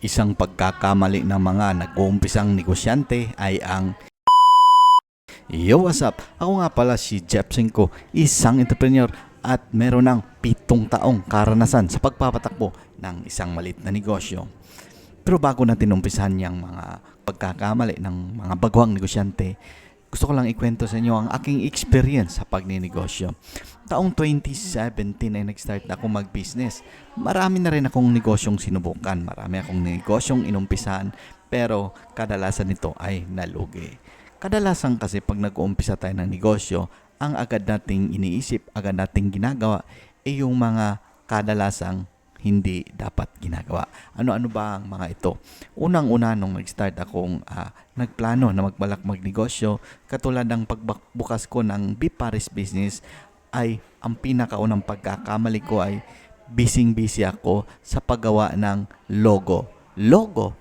Isang pagkakamali ng mga nag-uumpisang negosyante ay ang Yo, what's up? Ako nga pala si Jeff Cinco, isang entrepreneur at meron ng 7 taong karanasan sa pagpapatakbo ng isang malit na negosyo. Pero bago natin umpisahan yung mga pagkakamali ng mga baguhang negosyante, gusto ko lang ikwento sa inyo ang aking experience sa pagninegosyo. Taong 2017 ay nag-start na ako mag-business. Marami na rin akong negosyong sinubukan. Marami akong negosyong inumpisahan, pero kadalasan nito ay nalugi. Kadalasan kasi pag nag-uumpisa tayo ng negosyo, ang agad nating iniisip, agad nating ginagawa, ay yung mga kadalasang hindi dapat ginagawa. Ano-ano ba ang mga ito? Unang-una nung nag-start akong nagplano na magbalak magnegosyo, katulad ng pagbukas ko ng beef pares business, ay ang pinakaunang pagkakamali ko ay busy ako sa paggawa ng logo. Logo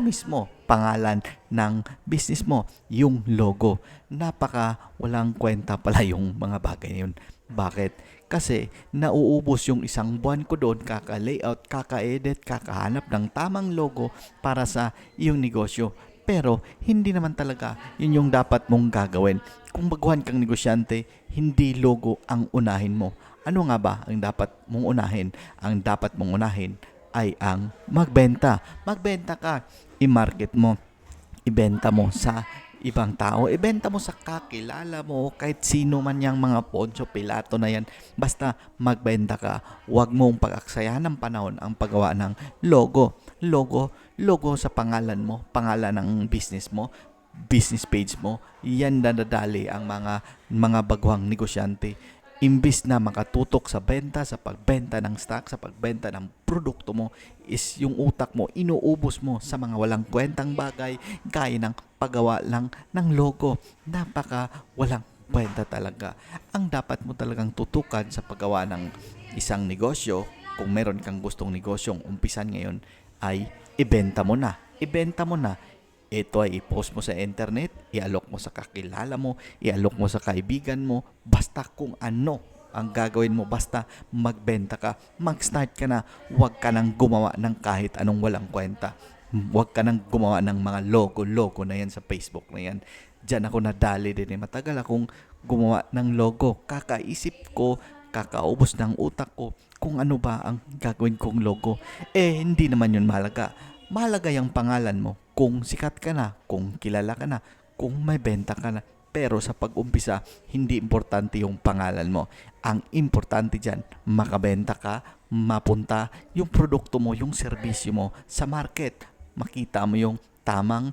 mismo, pangalan ng business mo, yung logo. Napaka walang kwenta pala yung mga bagay yun. Bakit? Kasi nauubos yung isang buwan ko doon, kaka-layout, kaka-edit, kakahanap ng tamang logo para sa iyong negosyo. Pero hindi naman talaga yun yung dapat mong gagawin. Kung baguhan kang negosyante, hindi logo ang unahin mo. Ano nga ba ang dapat mong unahin? Ang dapat mong unahin ay ang magbenta. Magbenta ka, i-market mo, ibenta mo sa ibang tao, ibenta mo sa kakilala mo, kahit sino man yang mga Poncio Pilato na yan, basta magbenta ka. Huwag mong pag-aksayahan ng panahon ang paggawa ng logo sa pangalan mo, pangalan ng business mo, business page mo. Yan dadadali ang mga baguhang negosyante. Imbis na makatutok sa benta, sa pagbenta ng stock, sa pagbenta ng produkto mo, is yung utak mo, inuubos mo sa mga walang kwentang bagay, gaya ng paggawa lang ng logo. Napaka walang kwenta talaga. Ang dapat mo talagang tutukan sa paggawa ng isang negosyo, kung meron kang gustong negosyong umpisan ngayon, ay ibenta mo na. Ibenta mo na. Ito ay i-post mo sa internet, i-alok mo sa kakilala mo, i-alok mo sa kaibigan mo, basta kung ano ang gagawin mo, basta magbenta ka, mag-start ka na, huwag ka nang gumawa ng kahit anong walang kwenta. Huwag ka nang gumawa ng mga logo na yan sa Facebook na yan. Diyan ako nadali din. Matagal akong gumawa ng logo. Kakaisip ko, kakaubos ng utak ko kung ano ba ang gagawin kong logo. Hindi naman yun mahalaga. Mahalaga yung pangalan mo. Kung sikat ka na, kung kilala ka na, kung may benta ka na. Pero sa pag-umpisa, hindi importante yung pangalan mo. Ang importante dyan, makabenta ka, mapunta yung produkto mo, yung serbisyo mo sa market. Makita mo yung tamang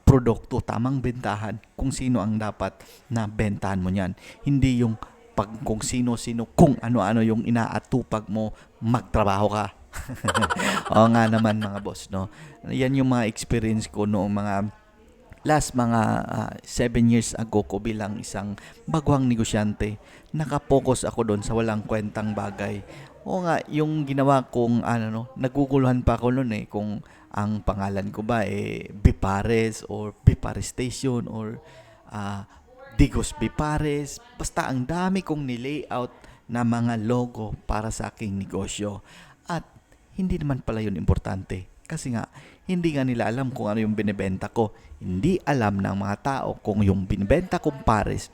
produkto, tamang bentahan, kung sino ang dapat na bentahan mo niyan. Hindi yung kung sino-sino, kung ano-ano yung inaatupag mo, magtrabaho ka. Oo nga naman mga boss, no? Yan yung mga experience ko noong mga last mga 7 years ago ko bilang isang baguhang negosyante. Nakapokus ako doon sa walang kwentang bagay. O nga, yung ginawa kong naguguluhan pa ako noon kung ang pangalan ko ba Bipares or Bipares Station or Digos Bipares. Basta ang dami kong nilayout na mga logo para sa aking negosyo. At hindi naman pala yun importante. Kasi nga, hindi nga nila alam kung ano yung binibenta ko. Hindi alam ng mga tao kung yung binibenta kong pares,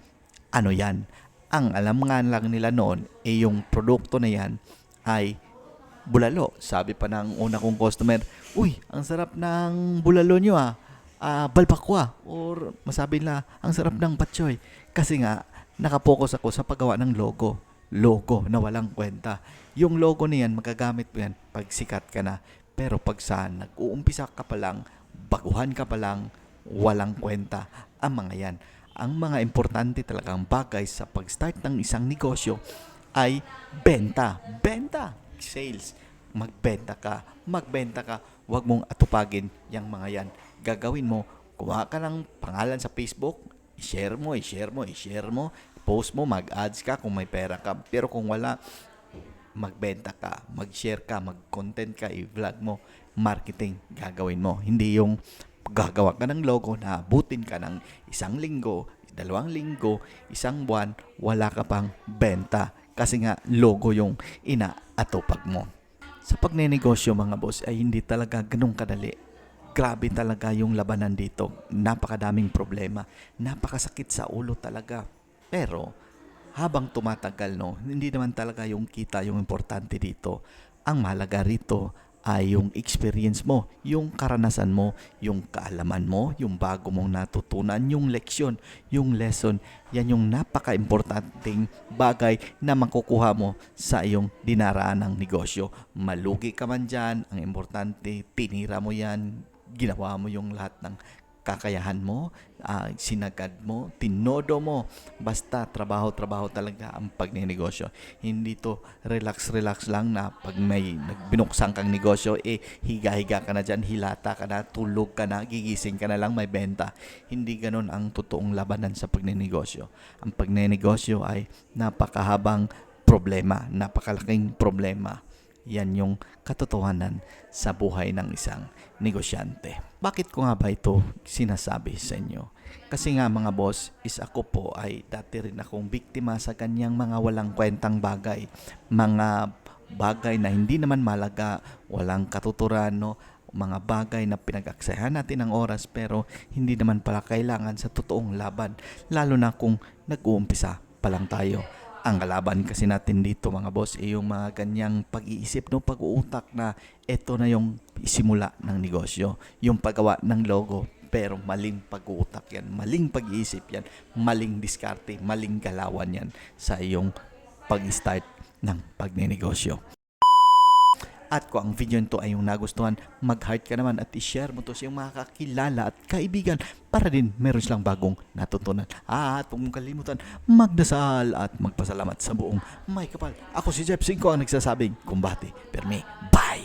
ano yan. Ang alam nga lang nila noon, yung produkto na yan ay bulalo. Sabi pa ng una kong customer, uy, ang sarap ng bulalo nyo balbakwa. Or masabi nila, ang sarap ng patsoy. Kasi nga, nakapokus ako sa paggawa ng logo na walang kwenta. Yung logo na yan, magagamit mo yan pag sikat ka na. Pero pag nag-uumpisa ka pa lang, baguhan ka pa lang, walang kwenta ang mga yan. Ang mga importante talagang bagay sa pag-start ng isang negosyo ay benta. Benta! Sales. Magbenta ka. Huwag mong atupagin yung mga yan. Gagawin mo, kuha ka ng pangalan sa Facebook, i-share mo, post mo, mag-ads ka kung may pera ka. Pero kung wala, magbenta ka, mag-share ka, mag-content ka, i-vlog mo, marketing gagawin mo. Hindi yung gagawa ka ng logo na abutin ka ng 1 linggo, 2 linggo, 1 buwan, wala ka pang benta. Kasi nga, logo yung inaatupag mo. Sa pagnenegosyo mga boss ay hindi talaga ganun kadali. Grabe talaga yung labanan dito. Napakadaming problema. Napakasakit sa ulo talaga. Pero habang tumatagal no, hindi naman talaga yung kita yung importante dito. Ang mahalaga rito ay yung experience mo, yung karanasan mo, yung kaalaman mo, yung bago mong natutunan, yung leksyon, yung lesson. Yan yung napaka-importanting bagay na makukuha mo sa iyong dinaraan ng negosyo. Malugi ka man dyan, ang importante, tinira mo yan, ginawa mo yung lahat ng kakayahan mo, sinagad mo, tinodo mo. Basta trabaho-trabaho talaga ang pagnenegosyo. Hindi to relax-relax lang na pag may binuksan kang negosyo, higa-higa ka na dyan, hilata ka na, tulog ka na, gigising ka na lang, may benta. Hindi ganun ang totoong labanan sa pagnenegosyo. Ang pagnenegosyo ay napakahabang problema, napakalaking problema. Yan yung katotohanan sa buhay ng isang negosyante. Bakit ko nga ba ito sinasabi sa inyo? Kasi nga mga boss, is ako po ay dati rin akong biktima sa kanyang mga walang kwentang bagay. Mga bagay na hindi naman malaga, walang katuturan, no? Mga bagay na pinag-aksayahan natin ng oras pero hindi naman pala kailangan sa totoong laban. Lalo na kung nag-uumpisa pa lang tayo. Ang kalaban kasi natin dito mga boss ay yung mga ganyang pag-iisip, no, pag-uutak na eto na yung simula ng negosyo, yung paggawa ng logo, pero maling pag-uutak yan, maling pag-iisip yan, maling diskarte, maling galawan yan sa iyong pag-start ng pagnenegosyo. At kung ang video nito ay yung nagustuhan, mag-heart ka naman at i-share mo to sa iyong mga kakilala at kaibigan para din meron silang bagong natutunan. At huwag mong kalimutan magdasal at magpasalamat sa buong may kapal. Ako si Jeff Cinco ang nagsasabing, kumbate, perme, bye!